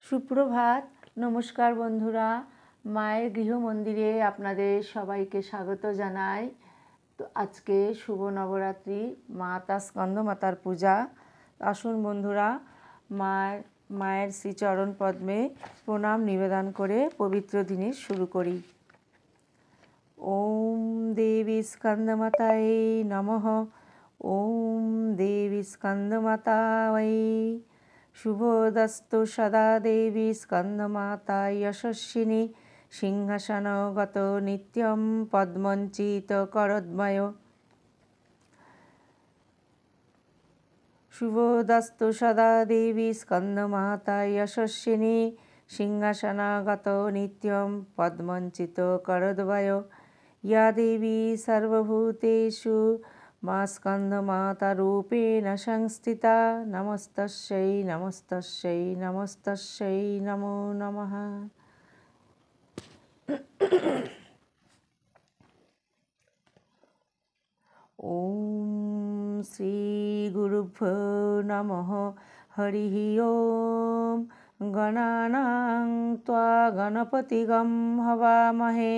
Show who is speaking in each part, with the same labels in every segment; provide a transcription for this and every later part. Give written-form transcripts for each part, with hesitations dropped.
Speaker 1: সুপ্রভাত, নমস্কার বন্ধুরা। মায়ের গৃহ মন্দিরে আপনাদের সবাইকে স্বাগত জানাই। তো আজকে শুভ নবরাত্রি, মাতা স্কন্দমাতার পূজা। আসুন বন্ধুরা, মায়ের শ্রীচরণ পদ্মে প্রণাম নিবেদন করে পবিত্র দিনের শুরু করি। ওম দেবী স্কন্দমাতায়ে নমঃ। ওম দেবী স্কন্দমাতায়ে। শুভোদস্তু সদা দেবী স্কন্দমাতা যশস্বিনী, সিংহাসনগত নিত্যম পদ্মঞ্চিত করদ্ময়। শুভোদস্তু সদা দেবী স্কন্দমাতা যশস্বিনী, সিংহাসনগত নিত্যম পদ্মঞ্চিত করদ্বয়। या देवी सर्वभूतेषु मा स्कन्दमातारूपेण संस्थिता, नमस्तस्यै नमस्तस्यै नमस्तस्यै नमो नमः। ॐ श्रीगुरुभ्यो नमः। हरिः ॐ। गणानां त्वा गणपतिगं हवामहे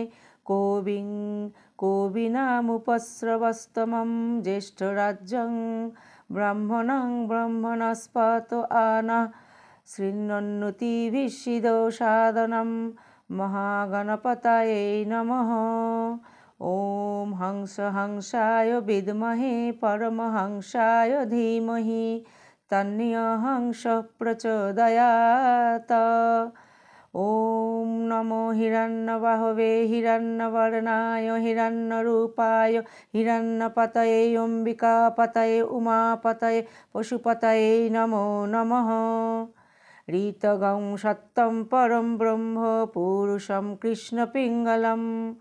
Speaker 1: कविनामुपस्रवस्तमं ज्येष्ठराज्यं ब्रह्मणं ब्रह्मणस्पत आनः शृण्वन्नोतिभिषिदसादनं। महागणपतये नमः। ॐ हंसाय विद्महे परमहंसाय धीमहि तन्नः प्रचोदयात्। ॐ नमो हिरण्यबाहवे हिरण्यवर्णाय हिरण्यरूपाय हिरण्यपतये अम्बिकापतये उमापतये पशुपतये नमो नमः। ऋतगं सत्यं परं ब्रह्म पुरुषं कृष्णपिङ्गलम्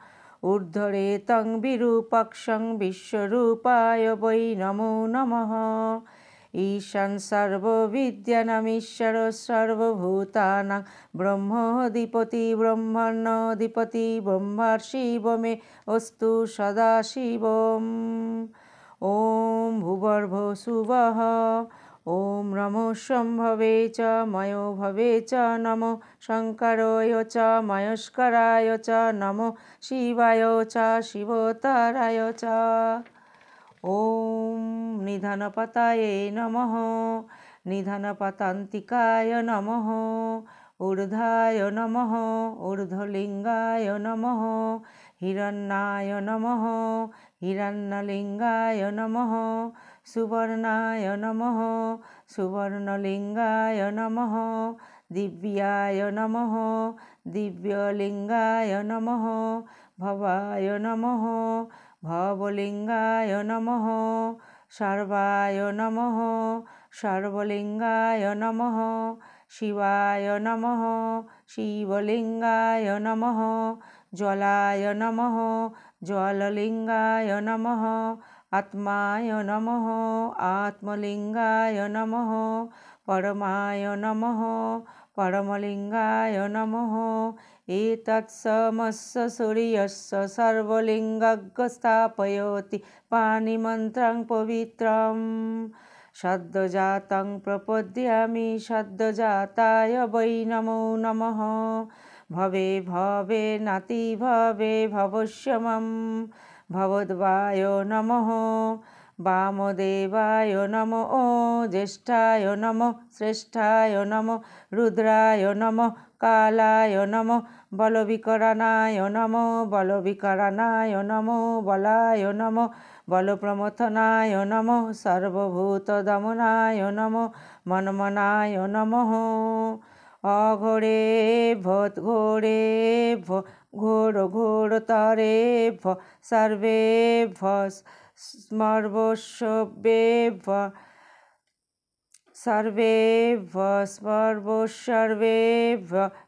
Speaker 1: ऊर्ध्वरेतं विरूपाक्षं विश्वरूपाय वै नमो नमः। ईशान सर्वविद्यानामीश्वर सर्वभूतानां ब्रह्माधिपति ब्रह्मण्यधिपति ब्रह्मर्षिव मे अस्तु सदाशिवम्। ॐ भूर्भुवस्सुवः। ॐ नमो शम्भवे च मयो भवे च नमो शङ्कराय च महेश्वराय च नमो शिवाय च शिवोत्तराय च। ॐ निधनपतये नमः। निधनपतान्तिकाय नमः। ऊर्ध्वाय नमः। ऊर्ध्वलिङ्गाय नमः। हिरण्याय नमः। हिरण्यलिङ्गाय नमः। सुवर्णाय नमः। सुवर्णलिङ्गाय नमः। दिव्याय नमः। दिव्यलिङ्गाय नमः। भवाय नमः। भवलिङ्गाय नमः। सर्वाय नमः। सर्वलिङ्गाय नमः। शिवाय नमः। शिवलिङ्गाय नमः। ज्वलाय नमः। ज्वललिङ्गाय नमः। आत्माय नमः। आत्मलिङ्गाय नमः। परमाय नमः। परमलिङ्गाय नमः। एतत्समस्य सूर्यस्य सर्वलिङ्गं स्थापयति पाणिमन्त्रं पवित्रं। सद्योजातं प्रपद्यामि सद्योजाताय वै नमो नमः। भवे भवे नाति भवे भवष्यमं भवद्वाय नमः। वामदेवाय नमो ज्येष्ठाय नमो श्रेष्ठाय नमो रुद्राय नमो कालाय नमो बलविकरणाय नमो बलविकरणाय नमो बलाय नमो बलप्रमथनाय नमो सर्वभूतदमनाय नमो मनमनाय नमः। अघोरे घोरे घोर घोरतरे सर्वे स्मर्वस्वे सर्वे सर्वे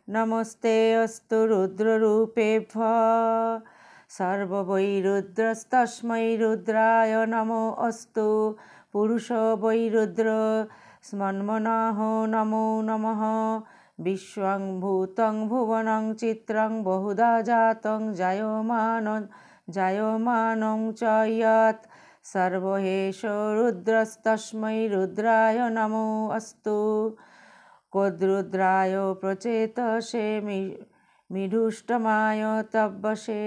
Speaker 1: नमस्ते अस्तु रुद्ररूपेभ्यः। सर्ववै रुद्रस्तस्मै रुद्राय नमो अस्तु। पुरुष वै रुद्र स्मन्मनः नमो नमः। विश्वं भूतं भुवनं चित्रं बहुधा जातं जायमानं च यत् सर्वहेश रुद्रस्तस्मै रुद्राय नमो अस्तु। कोद्रुद्राय प्रचेतसे मिढुष्टमाय तब्बसे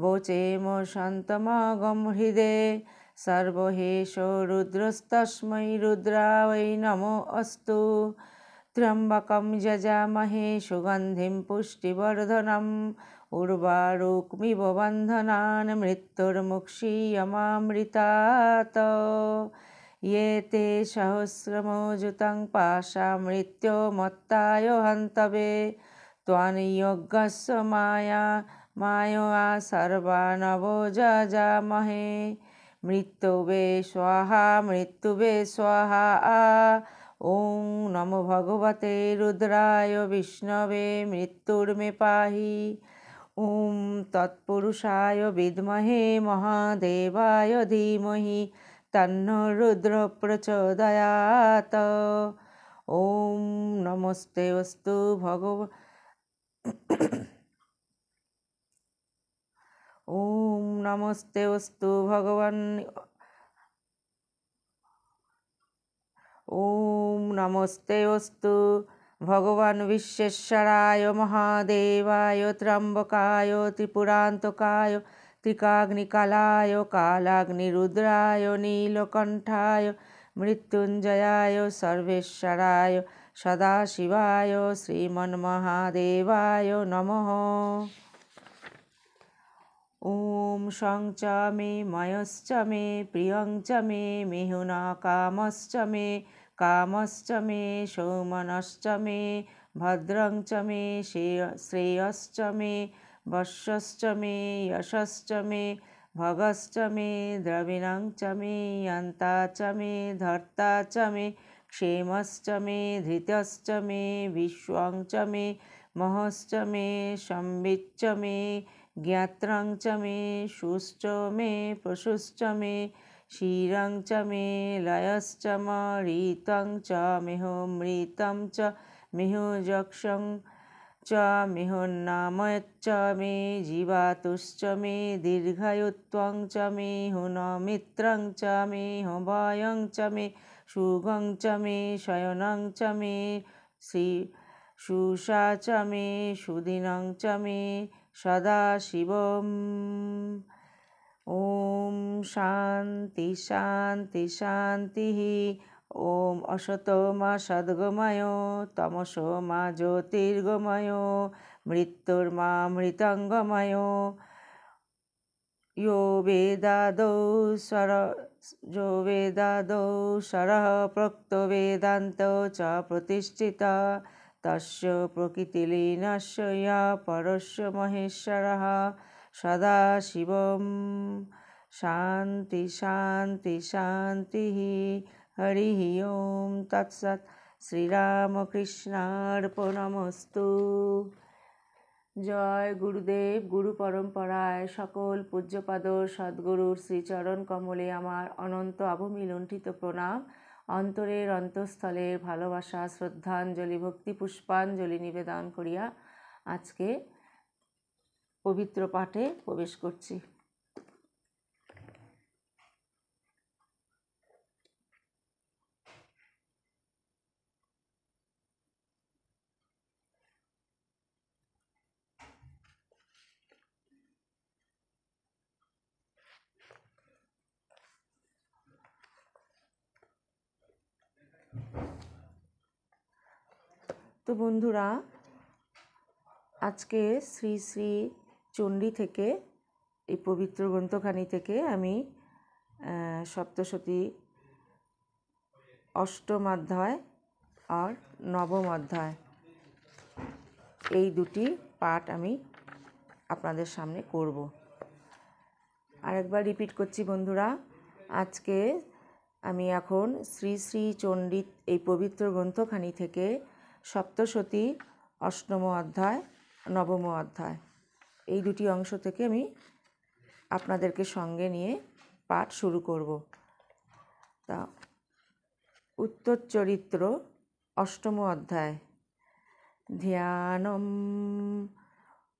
Speaker 1: वोचेम शान्तमगं हृदे सर्वहेशो रुद्रस्तस्मै रुद्राय नमो अस्तु त्र्यम्बकं यजामहे सुगन्धिं पुष्टिवर्धनम् उर्वारुकमिव बन्धनान् मृत्युर्मुक्षीयमामृतात् ये ते सहस्रमोजुतं पाशामृत्युमत्ताय हन्तवे त्वनियोगस्य मायया सर्वानवो जजामहे मृत्युवे स्वाहा ॐ नमो भगवते रुद्राय विष्णवे मृत्युर्मे पाहि ॐ तत्पुरुषाय विद्महे महादेवाय धीमहि तन्नो रुद्र प्रचोदयात् ॐ नमस्तेऽस्तु भगवान् ॐ नमस्तेऽस्तु भगवान् विश्वेश्वराय महादेवाय त्र्यम्बकाय त्रिपुरान्तकाय त्रिकाग्निकालाय कालाग्निरुद्राय नीलकण्ठाय मृत्युञ्जयाय सर्वेश्वराय सदाशिवाय श्रीमन्महादेवाय नमः ॐ शं च मे मयश्च मे प्रियं च मे मिहुना कामश्च मे सौमनश्च मे भद्रं च मे श्रेयश्च मे वश्यश्च मे यशश्च मे भगश्च मे द्रविणं च मे यन्ता च मे धर्ता च मे क्षेमश्च मे धृतश्च मे विश्वं च मे महश्च मे संविच्च मे ज्ञात्रं च मे शुश्च मे पशुश्च मे क्षीरं च मे लयश्च मरीतं च मिहोमृतं च मिहुजक्षं च मिहुन्नामयच्च मे जीवातुश्च मे दीर्घायुत्वं च मे हुनमित्रं च मे हुभयं च मे सुगं च मे शयनं च मे शुषा च मे सुदिनं च मे सदाशिवम् ॐ शान्ति शान्ति शान्तिः ॐ असतो मा सद्गमय तमसो मा ज्योतिर्गमय मृत्युर्मामृतङ्गमय यो वेदादौ सरः प्रोक्तो वेदान्तो च प्रतिष्ठिता तस्य प्रकृतिलीनस्य या परस्य महेश्वरः सदाशिवं शान्ति शान्ति शान्तिः हरिः ओं तत्सत् श्रीरामकृष्णार्पणमस्तु জয় গুরুদেব গুরু পরম্পরায় সকল পূজ্যপাদ সদ্গুরুর শ্রীচরণ কমলে আমার অনন্ত অবমিলুণ্ঠিত প্রণাম অন্তরের অন্তঃস্থলে ভালোবাসা শ্রদ্ধাঞ্জলি ভক্তি পুষ্পাঞ্জলি নিবেদন করিয়া আজকে পবিত্র পাঠে প্রবেশ করছি। তো বন্ধুরা, আজকে শ্রী শ্রী চণ্ডী থেকে এই পবিত্র গ্রন্থখানি থেকে আমি সপ্তশতী অষ্টম অধ্যায় আর নবম অধ্যায় এই দুটি পাঠ আমি আপনাদের সামনে করব। আরেকবার রিপিট করছি বন্ধুরা, আজকে আমি এখন শ্রী শ্রী চণ্ডী এই পবিত্র গ্রন্থখানি থেকে সপ্তশতী অষ্টম অধ্যায় নবম অধ্যায় এই দুটি অংশ থেকে আমি আপনাদেরকে সঙ্গে নিয়ে পাঠ শুরু করব। তা উত্তর চরিত্র অষ্টম অধ্যায়। ধ্যানম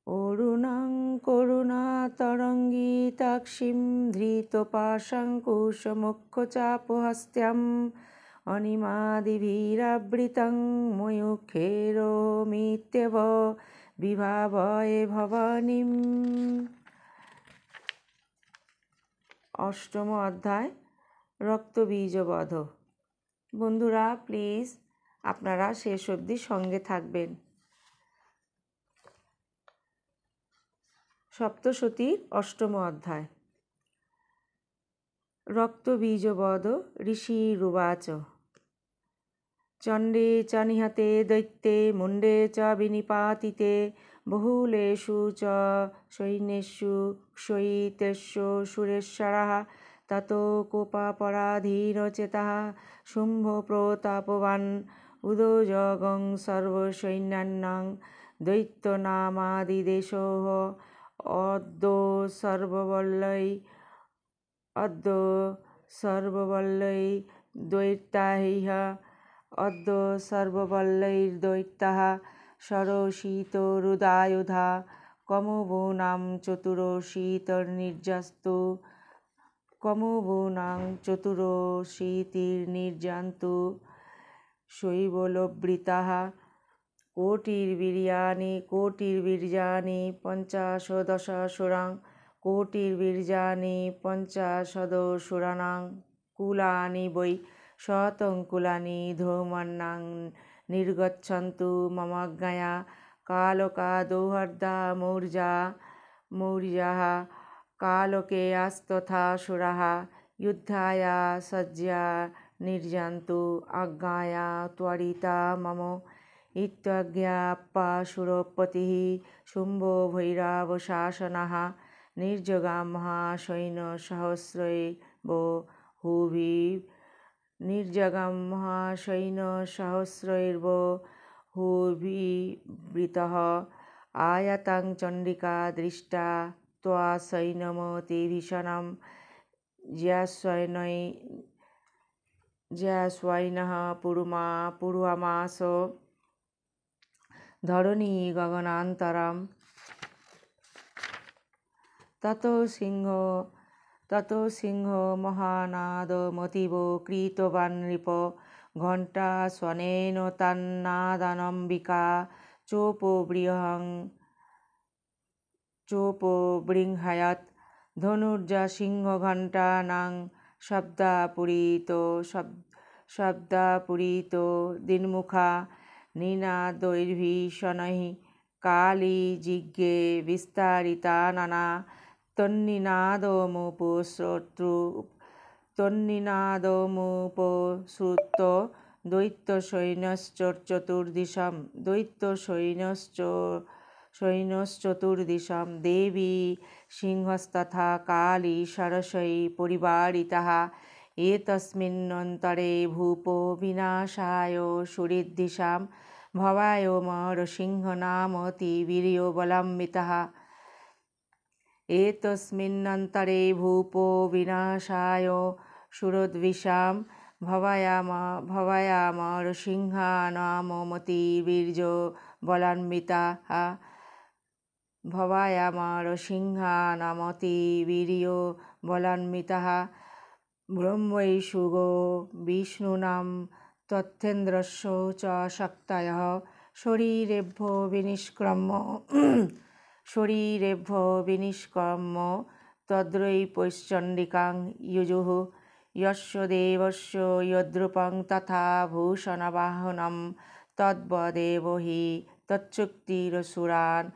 Speaker 1: অরুণাং করুণাতরঙ্গিতাক্ষিম ধৃতপাশাঙ্কুশমুখ্যচাপহস্ত্যম অনিমাদিভিরাবৃতং ময়ূখেরোমিত্যেব বিভাবয়ে ভবানীম। অষ্টম অধ্যায় রক্তবীজবধ। বন্ধুরা প্লিজ আপনারা শেষ অবধি সঙ্গে থাকবেন। সপ্তশতীর অষ্টম অধ্যায়। রক্তবীজবধ ঋষিরুবাচ। চণ্ডে চ নিহতে দৈত্যে মুণ্ডে চ বিনিপাতিতে বহুলেষু চ সৈন্যেষু ক্ষয়িতেষু সুরেশ্বরাः ততো কোপাপরাধীনচেতাः শুম্ভপ্রতাপবাन् উদোজগং সর্বসৈন্যানাং দৈত্যনামাদিদেশোঃ অদ্য সর্ববল্লৈর্দৈত্যাः ষোড়শীতোरुदायुधा কমবূনাং চতুরশীতির্নির্যাन्तু শৈবলোবৃতাः কোটির্বীর্যাণि পঞ্চাশদশাসুরাং কোটির্বীর্যাণि পঞ্চাশদশাসুরাणां কুলানি বৈ শतं কুলানি ধৌমানাং নির্গচ্ছন্তু মমাজ্ঞয়া কালকাদৌহর্দা মৌর্যাः কালকেয়াস্তথাসুরাः যুদ্ধায় সজ্জা নির্যান্তু আজ্ঞায়া ত্বরিতা মম ইত্যাজ্ঞাপ্যাসুরপতিः শুম্ভো ভৈরবশাসনः निर्जगामः सैन्यसहस्रैर्बहुभिर्वृतः आयातं चण्डिका दृष्टा त्वसैन्यमतिभीषणं ज्यास्वैनः पूर्वमास धरणी गगनान्तरम् ततो सिंह महानादमतीव कृतवान् नृप घण्टास्वनेन तन्नादानम्बिका चोपबृंहयत् धनुर्जा सिंहघण्टानां शब्दापूरितो दिन्मुखा निनादैर्भीषणैः कालीजिह्वे विस्तारितानना तन्निनादमुपसृत्य दैत्यसैन्यश्चतुर्दिशां देवी सिंहस्तथा काली सरसैः परिवारिताः एतस्मिन्नन्तरे भूपो विनाशाय सुहृद्दिशां भवाय मरसिंहनामतिवीर्यबलान्वितः एतस्मिन्नन्तरे भूपो विनाशाय सुहृद्दिशां भवायामरसिंहानामतिवीर्यबलान्वितः ब्रह्मैषुगो विष्णूनां तथेन्द्रस्य च शक्तयः शरीरेभ्यो विनिष्क्रम्य तद्रैपश्चण्डिकां युजुः यस्य देवस्य यद्रूपं तथा भूषणवाहनं तद्वदेव हि तच्छक्तिरसुरान्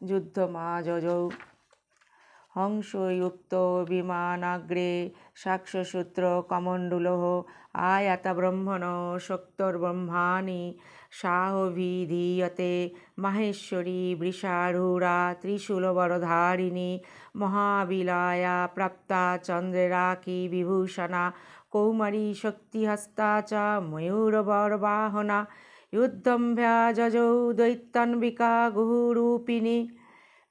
Speaker 1: युद्धमाजजौ हंसयुक्तो विमानाग्रे साक्ष्यसूत्रकमण्डलुः आयातब्रह्मणो शक्तोर्ब्रह्माणि साहोभिधीयते माहेश्वरी वृषारूढा त्रिशूलवरधारिणी महाबलाया प्राप्ता चन्द्रराखी विभूषणा कौमारी शक्तिहस्ता च मयूरवरवाहना युद्धं दैत्यान्विका गुरुरूपिणी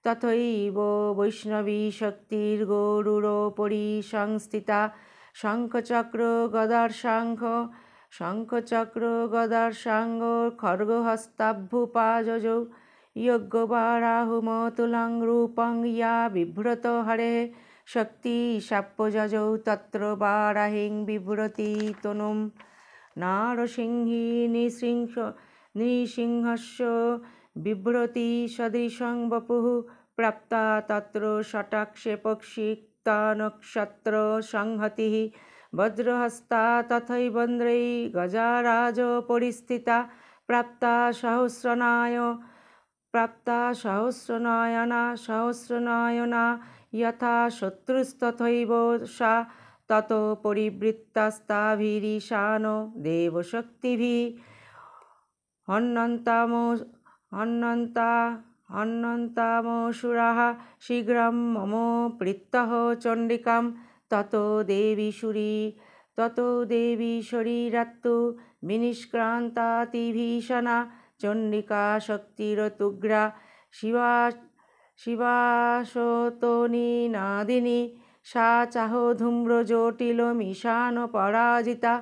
Speaker 1: तथैव वैष्णवी शक्तिर्गरुडोपरि संस्थिता शङ्खचक्रगदार्शाङ्ग खड्गहस्ताभ्युपाजौ यज्ञवाराहुमतुलं रूपं या बिभ्रत हरेः শক্তি সাপ্যযজৌ তত্র বারাহিং বিভ্রতি তনুম নারসিংহী নৃসিংহস্য বিভ্রতি সদৃশং বপুঃ প্রাপ্তা তত্র ষটাক্ষে পক্ষিক্তা সংহতিঃ বজ্রহস্তা তথৈবন্দ্रै গজারাজ পরিস্থিতা প্রাপ্তা সহস্রনয়না यथा शत्रुस्तथैव सा ततो परिवृत्तास्ताभिरीशानो देवशक्तिभिः हन्नन्तामसुराः शीघ्रं मम प्रीतः चण्डिकां ततो देवी शरीरात्तु विनिष्क्रान्तातिभीषणा चण्डिका शक्तिरतुग्रा शिवाशोतनिनादिनी सा चाहो धूम्रजटिलमीशानपराजिता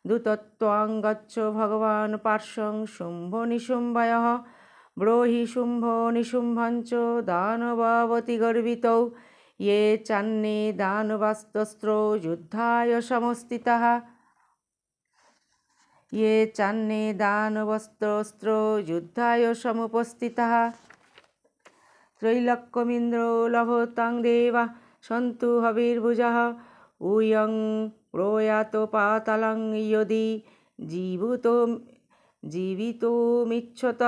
Speaker 1: दूतत्वां गच्छ भगवान् पार्श्वं शुम्भनिशुम्भयोः ब्रूहि शुम्भनिशुम्भञ्च दानवावतिगर्वितौ ये चान्ये दानवास्त्रौ युद्धाय समस्थिताः त्रैलोक्यमिन्द्रो लभतां देवा सन्तु हविर्भुजः ऊयं प्रयातो पातालं यदि जीवितुमिच्छत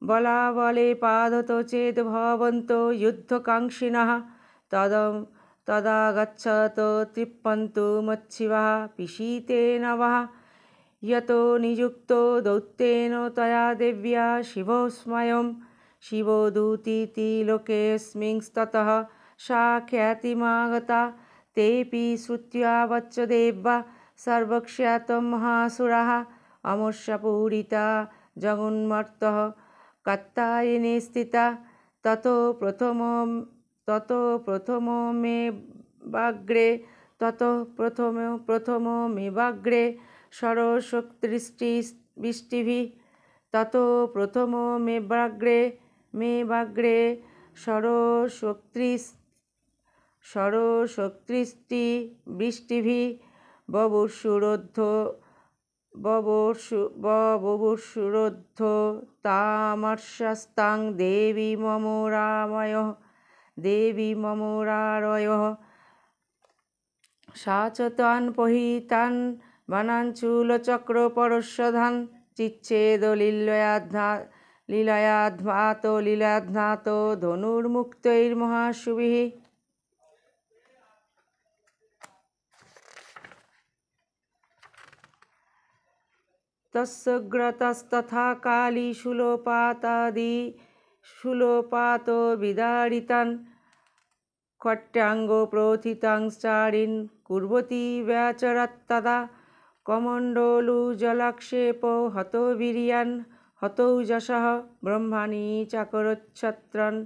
Speaker 1: बलाबले पादत चेत् भवन्तो युद्धकाङ्क्षिणः तदा गच्छत तृप्पन्तु मच्छिवः पिशीतेन वः यतो नियुक्तो दौत्येन तया देव्या शिवस्मयं शिवदूतीति लोकेऽस्मिंस्ततः सा ख्यातिमागता तेऽपि श्रुत्वा वत्सदेवा सर्वक्षातं महासुराः अमर्षपूरिता जगन्मर्तः कात्यायने स्थिता ततो प्रथममेवाग्रे षोडशोक्तृष्टिभिः ततो प्रथममेवाग्रे षोडशोक्तृष्टिवृष्टिभिः बभूवुषुरोद्धो तामर्षस्तां देवी ममोरारयोः सा च तान् पहीतान् वनाञ्चूलचक्रपरशोधान् चिच्छेदलीलयाध्मातो धनुर्मुक्तैर्महाशुभिः तस्सग्रतस्तथा काली शूलोपातो विदारितान् खट्याङ्गो प्रोथितांश्चारीन् कुर्वती व्याचरत्तदा कमण्डलुजलाक्षेपो हतो वीर्यान् हतौ यशः ब्रह्माणि चाकरोच्छत्रन्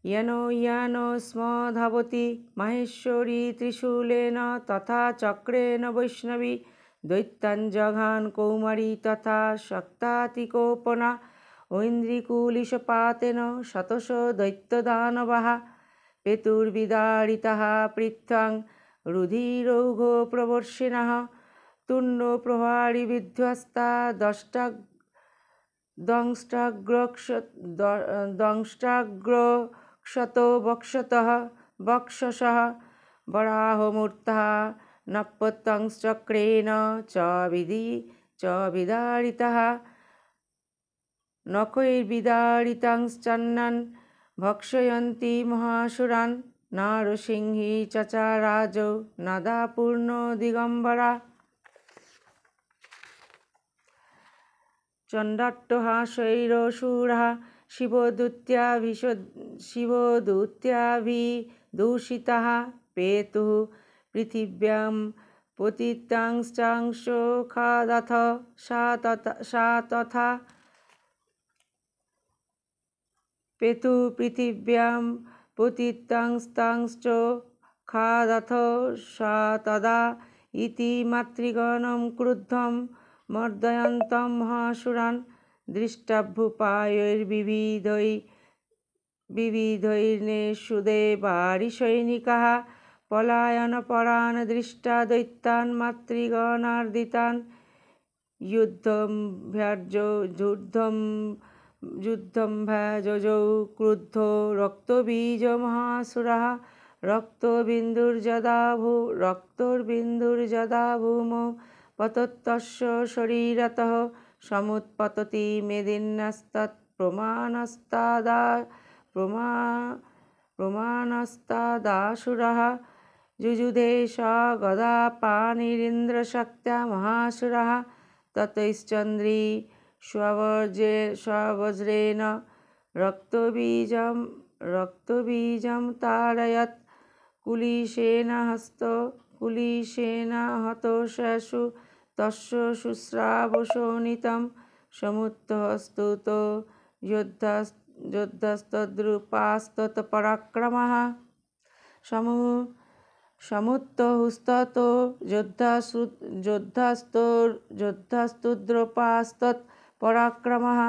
Speaker 1: येन स्म धावति माहेश्वरी त्रिशूलेन तथा चक्रेण वैष्णवी दैत्यान् जघान कौमारी तथा शक्तातिकोपना ऐन्द्रिकुलिशपातेन शतश दैत्यदानवाः पेतुर्विदारिताः पृथ्वां रुधिरौघप्रवर्षिणः तुण्डप्रहारिविध्वस्ता दंष्ट्राग्रक्षतो वक्षसः वराहमूर्तः नपतंश्चक्रेण च विदारितः नखैर्विदारितांश्चन्नान् भक्षयन्ति महासुरान् नारसिंही चचाराजौ नदापूर्णो दिगम्बरा चण्डाट्टहासैरसुरः शिवदूत्याभिदूषितः पेतुः पृथिव्यां पतितांश्चांशो खादथ सा तथा पेतुः पृथिव्यां पतितांश्चांशो खादथ सा तदा इति मातृगणं क्रुद्धं मर्दयन्तं महासुरान् दृष्टभूपायैर्विविधैः विविधैर्नेषु देवारिसैनिकाः पलायनपरान् दृष्ट्वा दैत्यान् मातृगणार्दितान् युद्धं भजौ क्रुद्धो रक्तबीजमहासुरः रक्तोर्बिन्दुर्यदा भूमौ पतत्तस्य शरीरतः समुत्पतति मेदिन्यस्तत् प्रमाणस्तादासुरः जुजुधे स गदापाणिरिन्द्रशक्त्या महासुरः ततश्चन्द्री स्ववज्रेण रक्तबीजं तारयत् कुलिशेन हतोषु तस्य शुश्रावशोणितं समुत्तस्तुतो योद्धस्तद्रूपास्तत्पराक्रमः समुत्तहुस्ततो योद्धास्तुद्रूपास्तत्पराक्रमः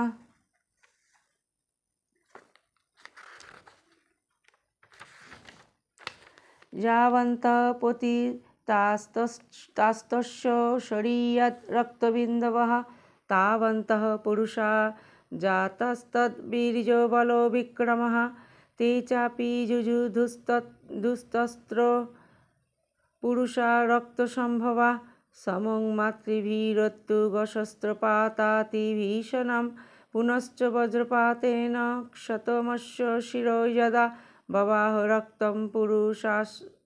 Speaker 1: यावन्तः पतितास्तस्य शरीरात् रक्तबिन्दवः तावन्तः पुरुषा जातस्तद्वीर्यबलो विक्रमः ते चापि जुजुधुस्तस्त्रो पुरुषा रक्तसम्भवा समं मातृभिरत्तु गशस्त्रपातातिभीषणं पुनश्च वज्रपातेन क्षतमस्य शिरो यदा बबाह रक्तं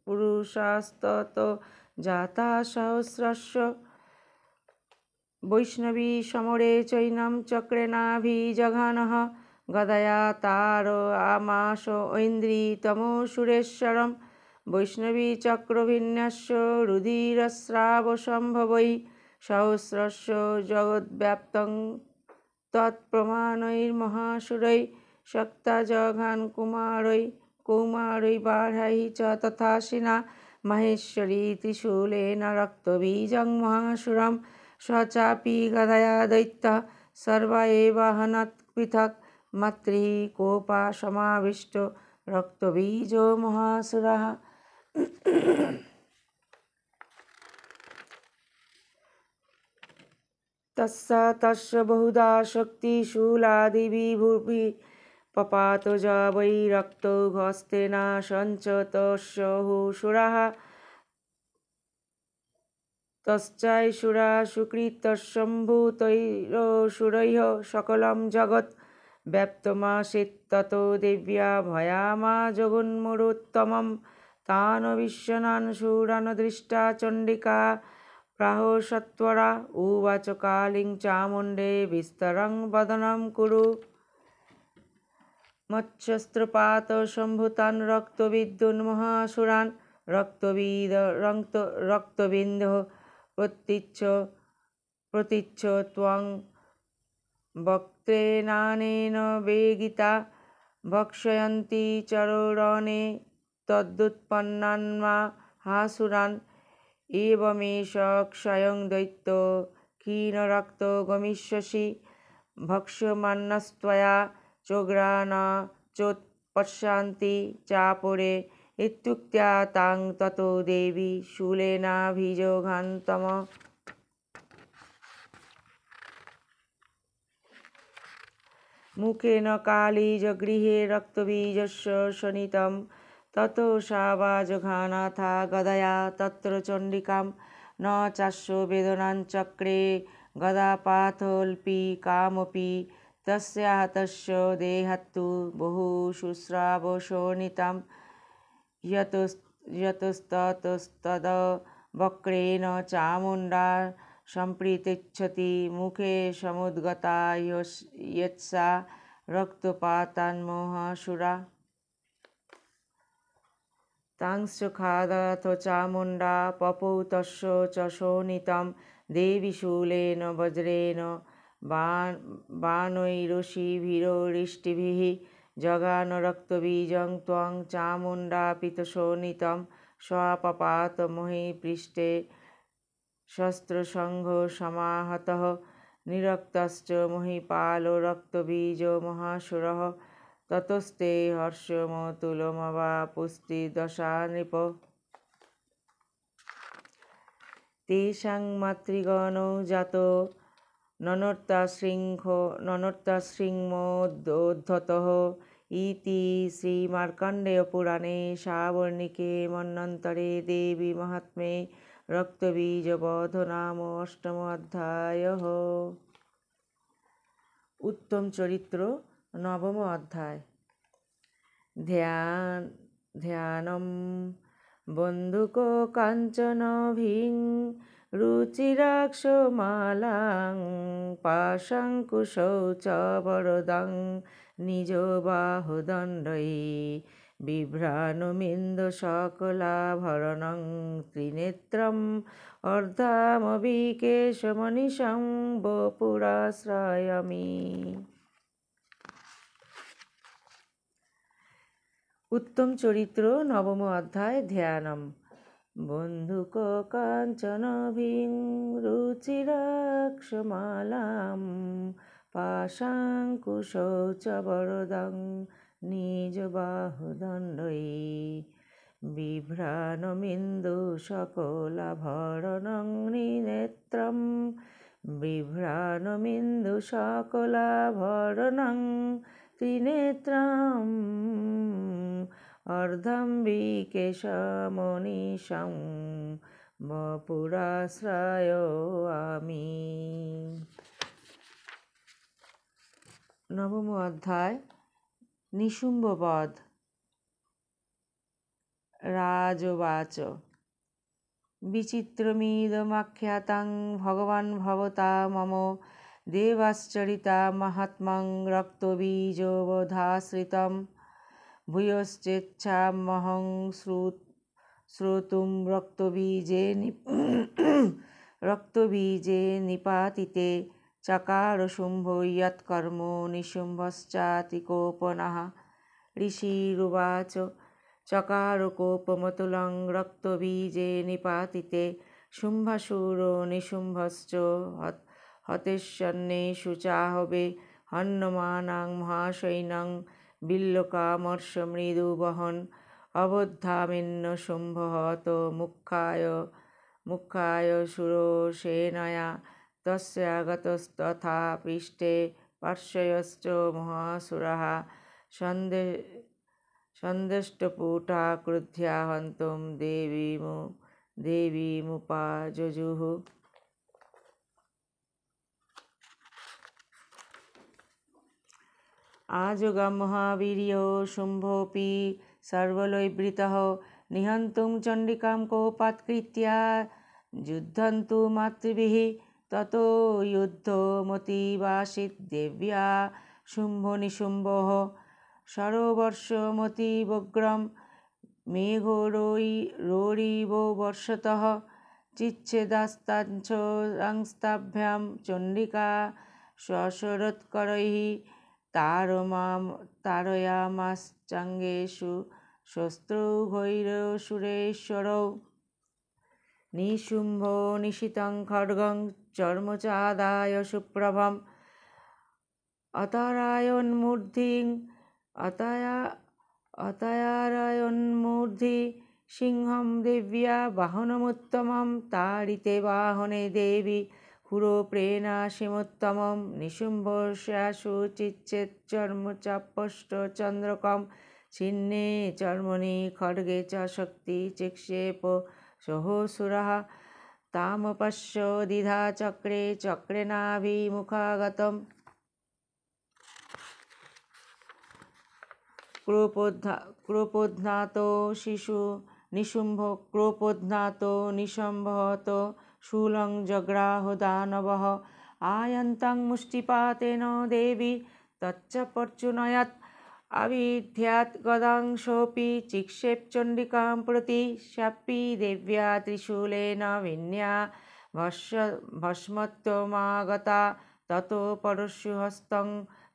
Speaker 1: पुरुषास्ततो जाता सहस्रस्य वैष्णवी समरे चैनं चक्रेणाभिजघानः गदया तारयामास ऐन्द्रितमोऽसुरेश्वरं वैष्णवी चक्रभिन्यस्य रुधिरस्रावसम्भवै सहस्रस्य जगद्व्याप्तं तत्प्रमाणैर्महासुरै शक्ता जघान् कौमारै बाह्यैः च तथासिना महेश्वरी त्रिशूलेन रक्तबीजं महासुरं स चापि गदया दैत्यः सर्व एव हनत् पृथक् मातृः कोपासमाविष्टो रक्तबीजो महासुरः तस्य बहुधा शक्तिशूलादिभिः पपातो ज वै रक्तो हस्तेन सञ्चतस्यहुषुरः तश्चासुरा सुकृतसम्भूतैरसुरैः सकलं जगत् व्याप्तमासीत् ततो देव्या भयामा जगन्मरोत्तमं तान् विश्वनान् शूरान् दृष्टा चण्डिका प्राहोसत्वरा उवाच कालीं चामुण्डे विस्तरं वदनं कुरु मत्स्यस्त्रपातसम्भूतान् रक्तविदुन्महासुरान् रक्तबिन्दोः प्रतीच्छ त्वं वक्त्रेणानेन वेगिता भक्षयन्ति चरोरणे तदुत्पन्नान्महासुरान् एवमेष क्षयं दैत्यो क्षीणरक्तो गमिष्यसि भक्ष्यमाणस्त्वया चोग्रा न चोत्पश्यन्ति चापरे इत्युक्त्या तां ततो देवी शूलेनाभिजघान तम् मुखेन काली जगृहे रक्तबीजस्य शोणितं ततो सा वा जघानाथा गदया तत्र चण्डिकां न चास्यो वेदनां चक्रे गदापाथोऽल्पी कामपि तस्याः तस्य देहात्तु बहुशुश्रावशोणितं यतस्ततस्तद्वक्रेण चामुण्डा सम्प्रतिच्छति मुखे समुद्गता यत्सा रक्तपातान्महासुरा तांश्च खादथ चामुण्डा पपौ तस्य च शोणितं देवी शूलेन वज्रेण बाणैरशिभिरिष्टिभिः जगान रक्तबीजं त्वं चामुण्डापितशोणितं स्वपपात महीपृष्ठे शस्त्रसङ्घसमाहतः निरक्तश्च महीपालो रक्तबीजो महासुरः ততস্তে হর্ষমতুলমবা পুষ্টি দশা নৃপ তেষাং মাতৃগণো জাত ননর্তাশৃঙ্গোদ্ধতঃ ইতি শ্রীমার্কণ্ডেয় পুরাণে সাবর্ণিকে মন্বন্তরে দেবী মাহাত্ম্যে রক্তবীজবধ নাম অষ্টম অধ্যায়ঃ। উত্তম চরিত্র নবম অধ্যায়। ধ্যানম বন্দুক কাঞ্চনভিং রুচিরাক্ষমালাং পাশাঙ্কুশৌ চ বরদাং নিজ বাহুদণ্ডৈ বিভ্রাণমিন্দ সকলাভরণং ত্রিনেত্রম অর্ধামবিকেশমনিশং বপুরাশ্রয়ামি। উত্তম চরিত্র নবম অধ্যায়। ধ্যানম বন্দুক কাঞ্চনভিং রুচিরাক্ষমালাম পাশাঙ্কুশৌ চ বরদাং নিজ বাহুদণ্ডৈ বিভ্রাণমিন্দু সকলাভরণং ত্রিনেত্রম বিভ্রাণমিন্দু সকলাভরণং ত্রিনেত্রম অর্ধাম্বিকেশমনিশং বপুরাশ্রয়ামি। নবম অধ্যায়। নিশুম্ভবধ। রাজোবাচ বিচিত্রমিদমাখ্যাতাং ভগবান ভবতা মম দেবাশ্চরিতা মাহাত্ম্যং রক্তবীজবধাশ্রিতম ভূয়শ্চেচ্ছামহং শ্রোতুম রক্তবীজে নিপাতিতে চকার শুম্ভ ইয়ৎকর্ম নিশুম্ভশ্চাতিকোপনঃ। ঋষিরুবাচ চকার কোপমতুলং রক্তবীজে নিপাতিতে শুম্ভাসুরো নিশুম্ভশ্চ হতেষ্যন্যেষু চাহবে হন্যমানাং মহাসৈন্যং বিল্লকামর্ষমৃদু বহন অবধ্যামিন্য শুম্ভহত মুখ্যায় সুরসেনয়া তস্যাগতস্তথা পৃষ্ঠে পার্শ্বয়শ্চ মহাসুরাः সন্দেষ্টপুটা ক্রুধ্যা হন্তुं দেবীमुपाजजुः। आजुगं महावीर्यो शुम्भोऽपि सर्वलोभृतः निहन्तुं चण्डिकां कोपात्कृत्य युद्धन्तु मातृभिः ततो युद्धमतीवासीत् देव्या शुम्भो-निशुम्भोः सरोवर्षमतीव्यग्रं मेघोरोरिवो वर्षतः चिच्छेदास्ताभ्यां चण्डिका स्वशरत्करैः तारयामाश्चाङ्गेषु शस्त्रौघैरसुरेश्वरौ निशुम्भो निशितं खड्गं चर्मचादाय सुप्रभम् अतारायन्मूर्धि सिंहं देव्या वाहनमुत्तमं ताडिते वाहने देवी हुरोप्रेणासिमुत्तमं निशुम्भस्याशु चिच्छेच्चर्मचापष्टचन्द्रकं छिन्ने चर्मणि खड्गे च शक्ति चिक्षेप सहोऽसुरः तामपश्य दिधा चक्रेणाभिमुखागतम् क्रोपोद्धातो शिशु निशुम्भ क्रोपोद्धातो निशुम्भतो शूलं जग्राहो दानवः आयन्तं मुष्टिपातेन देवी तच्च पर्चुनयत् अविद्यात् गदांशोऽपि चिक्षेपचण्डिकां प्रति शापि देव्या त्रिशूलेन विन्या भस्मत्वमागता ततो परशुहस्तं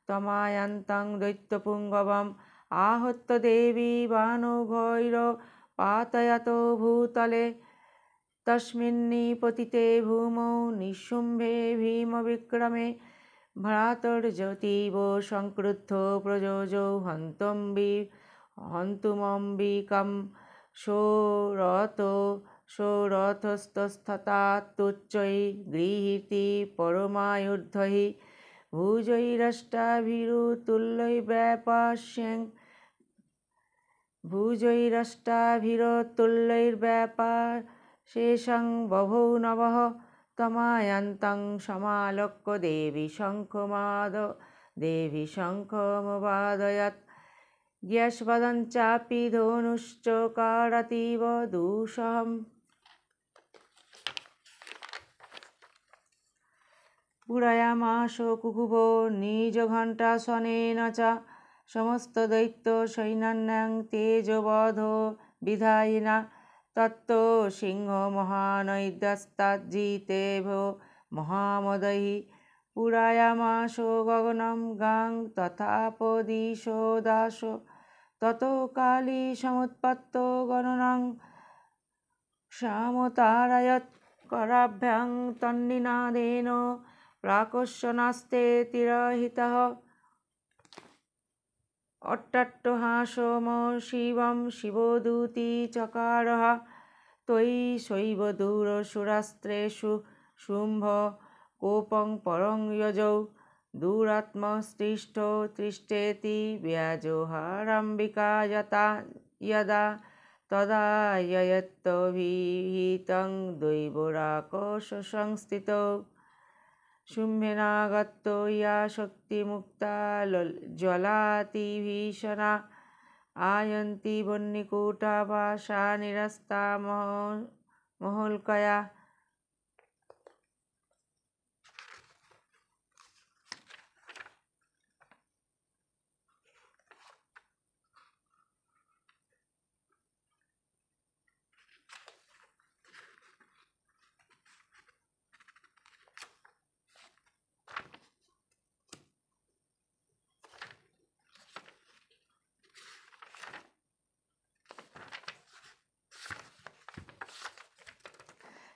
Speaker 1: तमायन्तं दैत्यपुङ्गवम् आहत्य देवी बाणोघैरपातयतो भूतले तस्मिन्निपतिते भूमौ निशुम्भे भीमविक्रमे ভ্রাতর্জ্যোতিব সংক্রুদ্ধ প্রযোজৌ হন্তুমম্বিকম সৌরথস্তস্থতা তুচ্চৈ গৃহীতি পরমায়ুর্ধহি ভুজৈরষ্টাভিরতুল্যৈর্ব্যাপাশেষং বভৌ নভঃ তমায়ান্तं সমালোক্য দেবী শঙ্খমবাদয়ৎ গ্যাসবাদঞ্চাপি ধনুশ্চকারাতীব দুঃসহম। পুরয়ামাস কুকুভো নিজঘণ্টাসনেন চ সমস্তদৈত্যসৈন্যানাং তেজবধ বিধায়িনা তত্তো সিংহমহানৈদ্যস্তাজ্জিতেভো মহামদৈঃ পুরয়ামাস গগनं গাং তথাপদিশো দাসো ততো কালী সমুৎপত্তো গণনাং সমতারয়ৎ कराभ्यां तन्निनादेन प्राकर्षणास्ते तिरहितः अट्टट्टहासम शिवं शिवदूती चकारः त्वयि शैव दूरशुरास्त्रेषु शुम्भ कोपं परं यजौ दूरात्मस्तिष्ठो तिष्ठेति व्याजोहाराम्बिका यदा तदा ययत्तभिहितं दैवराकोशसंस्थितौ शुम्भेनागतो या शक्तिमुक्ता ज्वलातिभीषणा आयन्ति वह्निकूटाभासा निरस्ता महोल्कया।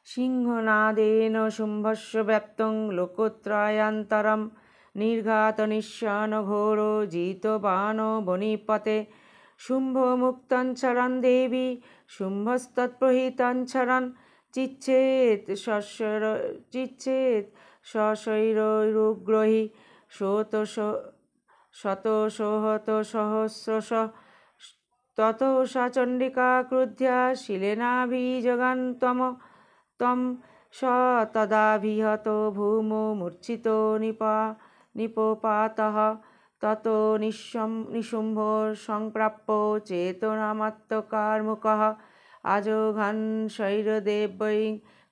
Speaker 1: সিংহনাদেন শুম্ভস্য ব্যাপ্তং লোকত্রয়ান্তরম নির্ঘাতনিঃশন ঘোর জিতবান বনিপতে শুম্ভমুক্তঞ্চরণ দেবী শুম্ভস্তৎপ্রহিতঞ্চরণ চিচ্ছেদ সশৈরুগ্রহি শতসোহত সহস্রশ ততো সা চণ্ডিকা ক্রুধ্যা শিলেনাভিজগান ত্বম স তদাভিহত ভূমো মূর্ছিতো নিপপাতঃ ততো নিশুম্ভ সংপ্রাপ্য চেতনামাত্মকার্মুকः আজঘান শৈরদেবৈঃ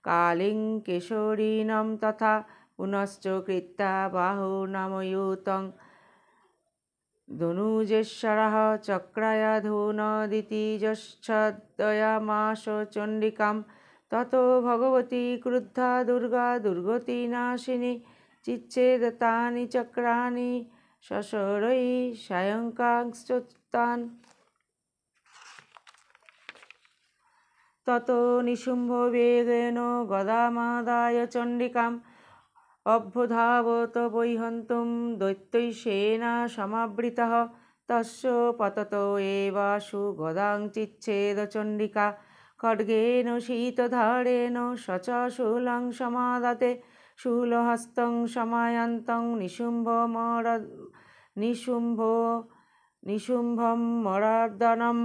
Speaker 1: কালীং কেশরিণং তথা পুনশ্চ কৃত্যা বাহুনাময়ুতং ধনুজেশ্বরः চক্রায়াধুনদিতিজশ্ছদয়ামাস চণ্ডিকাম ততো ভগবতী ক্রুদ্ধা দুর্গা দুর্গতিনাশিনী চিচ্ছেদতানি চক্রাণি সশরৈঃ সায়ংকাংস্তান ততো নিশুম্ভ বেগেন গদামাদায় চণ্ডিকাম অভ্যধাবত বৈহন্তুং দৈত্যৈঃসেনা সমাবৃতः তস্য পতত এবাশু গদাং চিচ্ছেদ চণ্ডিকা খड्गेन শীতধারেণ স চ শূলং সমাদতে শূলহস্तं সমায়ান্तं নিশুম্ভं মরার্দनं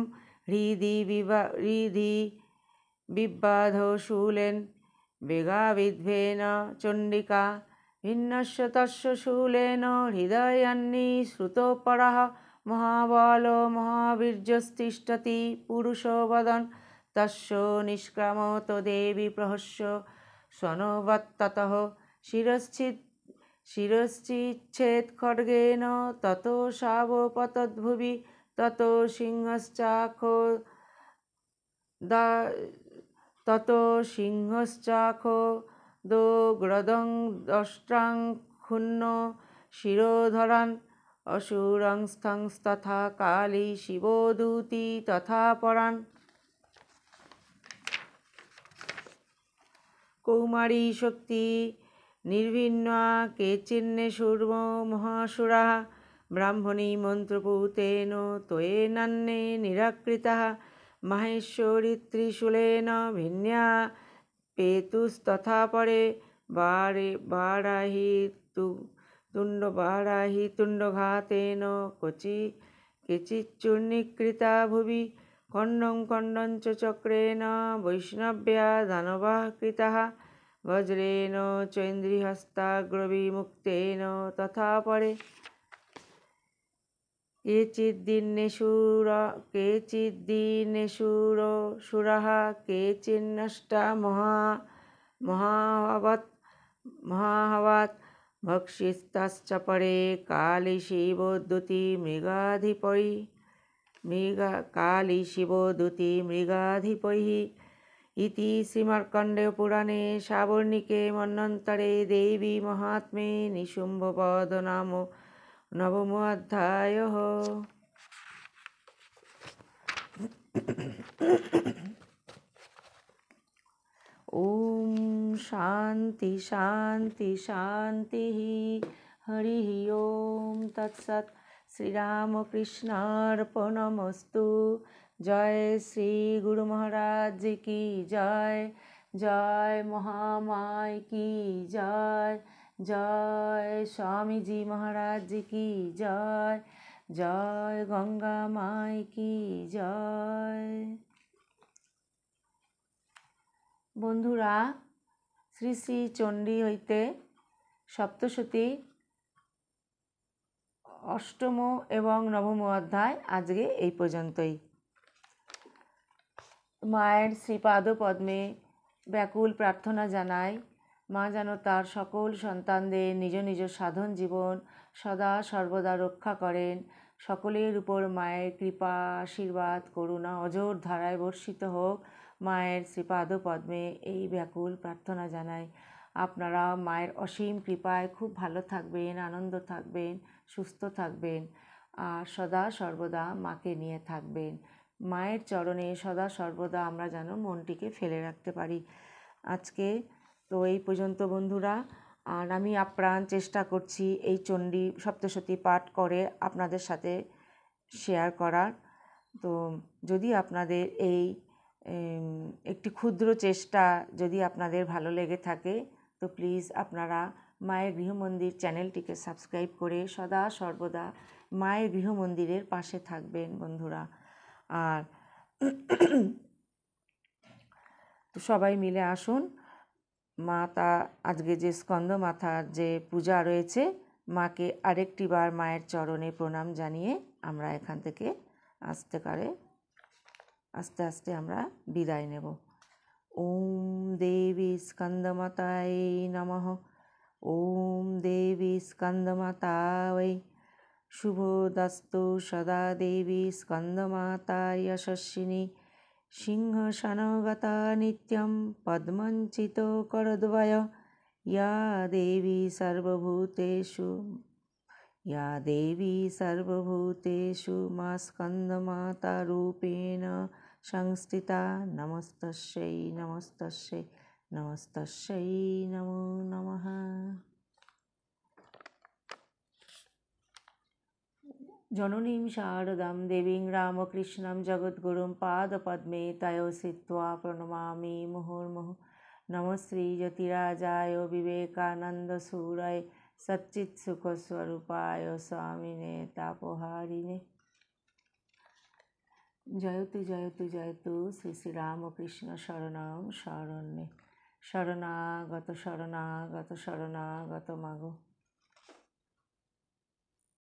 Speaker 1: হৃদি বিবাধ শূলেন বেগাবিধ্বেন চণ্ডিকা ভিন্নস্য তস্য শূলেন হৃদয়ান্নি শ্রুতোপরः মহাবল মহাবীর্যস্তিষ্ঠতি পুরুষবদন তস্য নিষ্ক্রামত দেবী প্রহস্য স্বনবত্ততঃ শিরশ্চিচ্ছেদ খड्गेन ততো শাবপতদ্ভুবি ততো সিংহশ্চাখোদগ্রদং দষ্ট্রাং ক্ষুণ্ণ শিরোধরান অসুরংস্তথা কালী শিবদূতি তথা পরান কৌমারী শক্তি निर्भिन्ना केचिन्नेषूर्वो महासुराः ब्राह्मणी मन्त्रपूतेन त्वयेनान्ये निराकृताः माहेश्वरी भिन्या पेतुस्तथा परे बाराही तुण्डघातेन केचिच्चूर्णीकृता भुवि खण्डं च चक्रेण वैष्णव्या दानवाः कृताः वज्रेण चैन्द्रिहस्ताग्रविमुक्तेन तथा परे केचिद्दीनेषुराः केचिन्नष्टा महाहवात् भक्षिस्ताश्च परे काली शिवोद्धुति मृगाधिपैः इति श्रीमार्कण्डेयपुराणे सावर्णिके मन्वन्तरे देवी महात्म्ये निशुम्भवध नाम नवमोऽध्यायः। ओम शांति शांति शांति। हरि ओम तत्सत्। श्री रामकृष्णार्पणमस्तु। जय श्री गुरु महाराज जी की जय। जय महामाई की जय। जय स्वामी जी महाराज जी की जय। जय गंगा माई की जय। বন্ধুরা, শ্রী শ্রী চণ্ডী হইতে সপ্তশতী অষ্টম এবং নবম অধ্যায় আজকে এই পর্যন্তই। মায়ের শ্রীপাদ পদ্মে ব্যাকুল প্রার্থনা জানাই, মা যেন তার সকল সন্তানদের নিজ নিজ সাধন জীবন সদা সর্বদা রক্ষা করেন। সকলের উপর মায়ের কৃপা আশীর্বাদ করুণা অজোর ধারায় বর্ষিত হোক। মায়ের শ্রীপাদ পদ্মে এই ব্যাকুল প্রার্থনা জানাই। আপনারা মায়ের অসীম কৃপায় খুব ভালো থাকবেন, আনন্দ থাকবেন, সুস্থ থাকবেন আর সদা সর্বদা মাকে নিয়ে থাকবেন। মায়ের চরণে সদা সর্বদা আমরা যেন মনটিকে ফেলে রাখতে পারি। আজকে তো এই পর্যন্ত বন্ধুরা। আর আমি আপ্রাণ চেষ্টা করছি এই চণ্ডী সপ্তশতী পাঠ করে আপনাদের সাথে শেয়ার করার। তো যদি আপনাদের এই একটি ক্ষুদ্র চেষ্টা যদি আপনাদের ভালো লেগে থাকে তো প্লিজ আপনারা মায়ের গৃহমন্দির চ্যানেলটিকে সাবস্ক্রাইব করে সদা সর্বদা মায়ের গৃহমন্দিরের পাশে থাকবেন বন্ধুরা। আর তো সবাই মিলে আসুন মাতা আজকে যে স্কন্দ মাতার যে পূজা রয়েছে, মাকে আরেকটি বার মায়ের চরণে প্রণাম জানিয়ে আমরা এখান থেকে আস্তে আস্তে আমরা বিদায় নেব। ওম দেবী স্কন্দমাতায় নমঃ। ওম দেবী স্কন্দমাতায় শুভোদস্তু সদা দেবী স্কন্দমাতা যশস্বিনী সিংহাসনগতা নিত্যং পদ্মঞ্চিত করদ্বয় या देवी सर्वभूतेषु मा स्कन्दमातारूपेण संस्थिता। नमस्तस्यै नमस्तस्यै नमस्तस्यै नमो नमः। जननीं शारदां देवीं रामकृष्णं जगद्गुरुं पादपद्मे तयो स्थित्वा प्रणमामि मुहुर्मुहुः। नमः श्री ज्योतिराजाय विवेकानन्दसूराय सच्चित्सुखस्वरूपाय स्वामिने तापहारिणे। जयतु जयतु जयतु श्री श्री रामकृष्ण शरणं शरण्ये। शरणागत शरणागत शरणागत मागो।